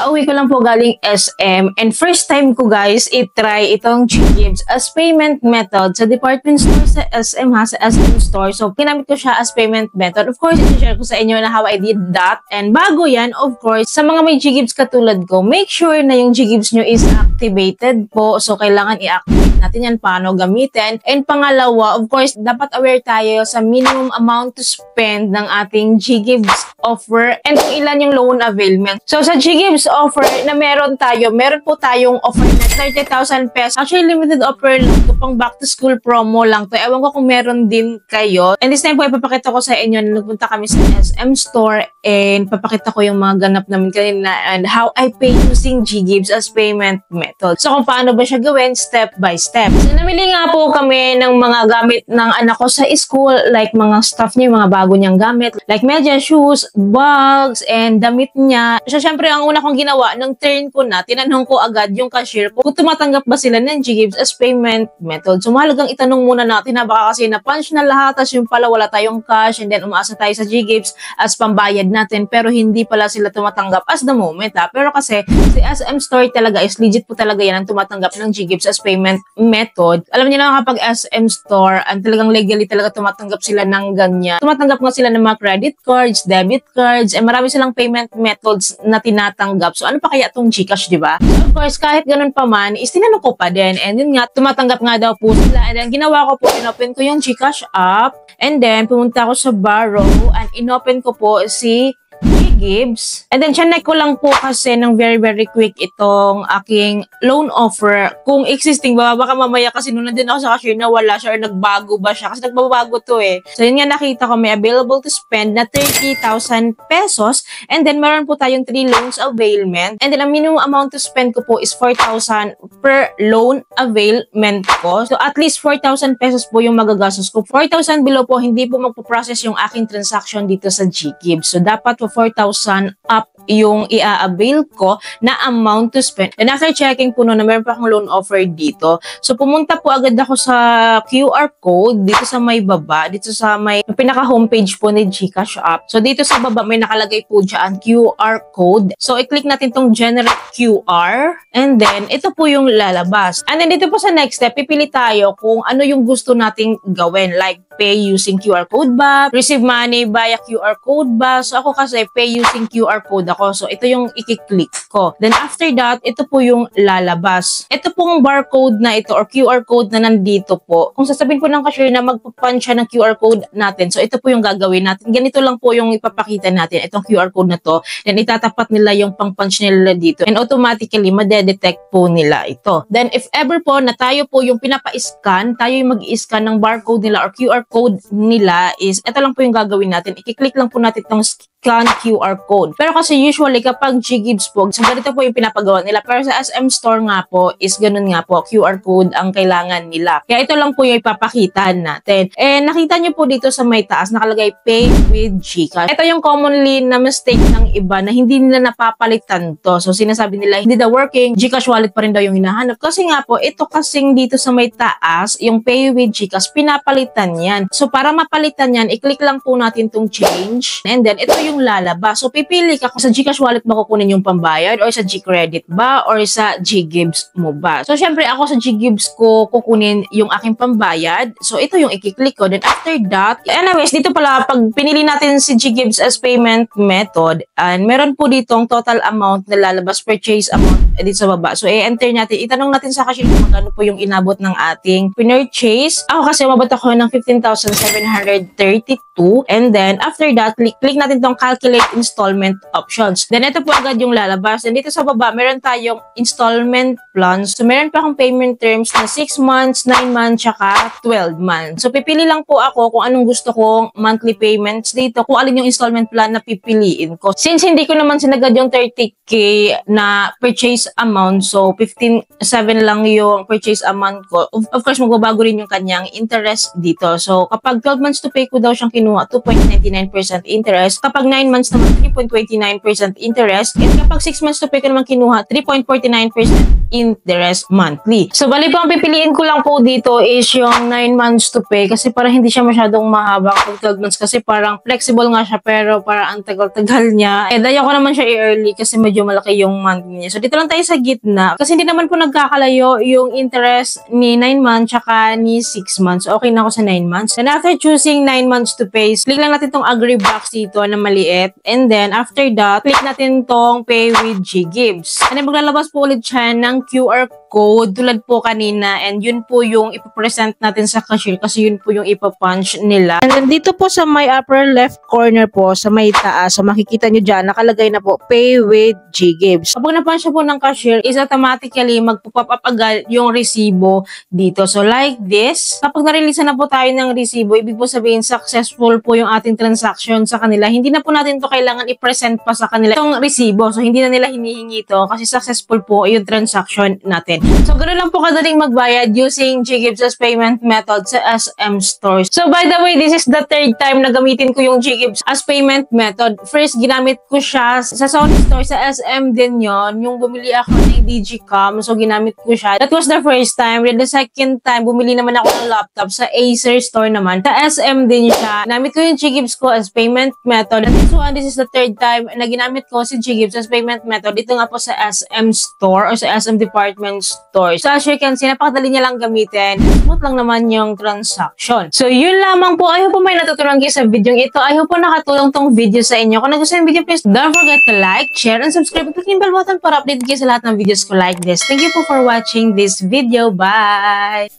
Kakauwi ko lang po galing SM and first time ko guys i-try itong GGives as payment method sa department store sa SM sa SM store. So, ginamit ko siya as payment method. Of course, i-share ko sa inyo na how I did that. And bago yan, of course, sa mga may GGives katulad ko, make sure na yung GGives nyo is activated po. So, kailangan i-activate natin yan paano gamitin. And pangalawa, of course, dapat aware tayo sa minimum amount to spend ng ating GGives offer and kung ilan yung loan availment. So, sa GGives offer na meron po tayong offer na 30,000 pesos. Actually, limited offer lang. Ito pang back to school promo lang to. Ewan ko kung meron din kayo. And this time po, ipapakita ko sa inyo na nagpunta kami sa SM store and papakita ko yung mga ganap namin kanina and how I pay using GGives as payment method. So, kung paano ba siya gawin, step by step. So, namili nga po kami ng mga gamit ng anak ko sa school, like mga stuff niya, mga bago niyang gamit, like media, shoes, bags, and damit niya. So, syempre, ang una kong ginawa, nung turn ko na, tinanong ko agad yung cashier ko kung tumatanggap ba sila ng GGives as payment method. So, mahalagang itanong muna natin na baka kasi na-punch na lahat, tas yung pala wala tayong cash, and then umaasa tayo sa GGives as pambayad natin, pero hindi pala sila tumatanggap as the moment, ha? Pero kasi, si SM Store talaga is legit po talaga yan ang tumatanggap ng GGives as payment method. Alam niyo na kapag SM Store, ang talagang legally talaga tumatanggap sila ng ganyan. Tumatanggap nga sila ng mga credit cards, debit cards, and marami silang payment methods na tinatanggap. So, ano pa kaya itong GCash, di ba? So, of course, kahit ganun pa man, is tinanong ko pa din. And yun nga, tumatanggap nga daw po sila. And then, ginawa ko po, inopen ko yung GCash app. And then, pumunta ako sa Borrow and inopen ko po si GGives. And then, chinek ko lang po kasi ng very quick itong aking loan offer. Kung existing ba, baka mamaya kasi nung nandun ako sa cashier na wala siya or nagbago ba siya. Kasi nagbabago to eh. So, yun nga nakita ko may available to spend na 30,000 pesos. And then, meron po tayong 3 loans availment. And then, ang minimum amount to spend ko po is 4,000 per loan availment ko. So, at least 4,000 pesos po yung magagastos ko. 4,000 below po, hindi po magpo-process yung aking transaction dito sa GGives. So, dapat po 4,000 up yung i-avail ko na amount to spend. And after checking po na meron pa akong loan offer dito. So, pumunta po agad ako sa QR code dito sa may baba, dito sa may pinaka-homepage po ni GCash app. So, dito sa baba may nakalagay po dyan QR code. So, i-click natin tong generate QR and then ito po yung lalabas. And then dito po sa next step, pipili tayo kung ano yung gusto nating gawin. Like, pay using QR code ba? Receive money via QR code ba? So, ako kasi pay using QR code ako. So, ito yung i-click ko. Then, after that, ito po yung lalabas. Ito pong barcode na ito or QR code na nandito po. Kung sasabihin po ng cashier na magpapunch siya ng QR code natin, so ito po yung gagawin natin. Ganito lang po yung ipapakita natin. Itong QR code na to. Then, itatapat nila yung pang-punch nila dito. And automatically, madedetect po nila ito. Then, if ever po na tayo po yung pinapa-scan, tayo yung mag-i-scan ng barcode nila or QR code nila is, ito lang po yung gagawin natin. I-click lang po natin itong scan QR code. Pero kasi usually kapag GGives po, so ganito po yung pinapagawa nila. Pero sa SM Store nga po is ganun nga po, QR code ang kailangan nila. Kaya ito lang po yung ipapakita natin. And nakita nyo po dito sa may taas, nakalagay Pay with GCash. Ito yung commonly na mistake ng iba na hindi nila napapalitan to. So sinasabi nila, hindi daw working, GCash wallet pa rin daw yung hinahanap. Kasi nga po, ito kasing dito sa may taas, yung Pay with GCash, pinapalitan yan. So para mapalitan yan, i-click lang po natin tong change. And then, ito yung lalabas. So, pipili ka kung sa GCash wallet ba kukunin yung pambayad or sa Gcredit ba or sa GGives mo ba. So, syempre ako sa GGives ko kukunin yung aking pambayad. So, ito yung i-click ko. Then, after that, anyways, dito pala, pag pinili natin si GGives as payment method, and meron po ditong total amount na lalabas, purchase amount dito sa baba. So, i-enter natin. Itanong natin sa cashier kung magkano po yung inabot ng ating pinurchase. Ako kasi umabot ako ng 15,732. And then, after that, click natin tong calculate installment options. Then, ito po agad yung lalabas. And dito sa baba, meron tayong installment plans. So, meron pa akong payment terms na 6 months, 9 months, tsaka 12 months. So, pipili lang po ako kung anong gusto kong monthly payments dito, kung alin yung installment plan na pipiliin ko. Since hindi ko naman sinagad yung 30K na purchase purchase amount. So, 15,700 lang yung purchase amount ko. Of course, magbabago rin yung kanyang interest dito. So, kapag 12 months to pay ko daw siyang kinuha, 2.99% interest. Kapag 9 months naman, 3.29% interest. And kapag 6 months to pay ko naman kinuha, 3.49% interest monthly. So, bali po ang pipiliin ko lang po dito is yung 9 months to pay kasi para hindi siya masyadong mahaba kapag 12 months kasi parang flexible nga siya pero para ang tagal-tagal niya. And ayaw ko naman siya i-early kasi medyo malaki yung monthly niya. So, dito lang tayo sa gitna. Kasi hindi naman po nagkakalayo yung interest ni 9 months tsaka ni 6 months. Okay na ako sa 9 months. And after choosing 9 months to pay, click lang natin tong agree box dito na maliit. And then, after that, click natin tong pay with GGives. And then, maglalabas po ulit siya ng QR code tulad po kanina. And yun po yung ipapresent natin sa cashier kasi yun po yung ipapunch nila. And then, dito po sa may upper left corner po, sa may taas, so makikita nyo dyan, nakalagay na po, pay with GGives. Kapag napunch po ng cashier, is automatically magpo-pop up agad yung resibo dito. So, like this, kapag na-release na po tayo ng resibo, ibig po sabihin, successful po yung ating transaction sa kanila. Hindi na po natin to kailangan i-present pa sa kanila itong resibo. So, hindi na nila hinihingi ito kasi successful po yung transaction natin. So, ganoon lang po kadaling magbayad using GGives as payment method sa SM stores. So, by the way, this is the third time na gamitin ko yung GGives as payment method. First, ginamit ko siya sa Sony store, sa SM din yon. Yung bumili ako ng Digicom. So, ginamit ko siya. That was the first time. Then the second time, bumili naman ako ng laptop sa Acer store naman. Sa SM din siya. Ginamit ko yung GGives ko as payment method. And this is the third time na ginamit ko si GGives as payment method. Ito nga po sa SM store or sa SM department store. So, as you can see, napakadali niya lang gamitin. Smooth lang naman yung transaction. So, yun lamang po. I hope po may natutunan kayo sa video ito. I hope po nakatulong tong video sa inyo. Kung nagustuhan yung video, please don't forget to like, share, and subscribe. Click yung bell button para update kayo sa lahat ng videos ko like this. Thank you po for watching this video. Bye!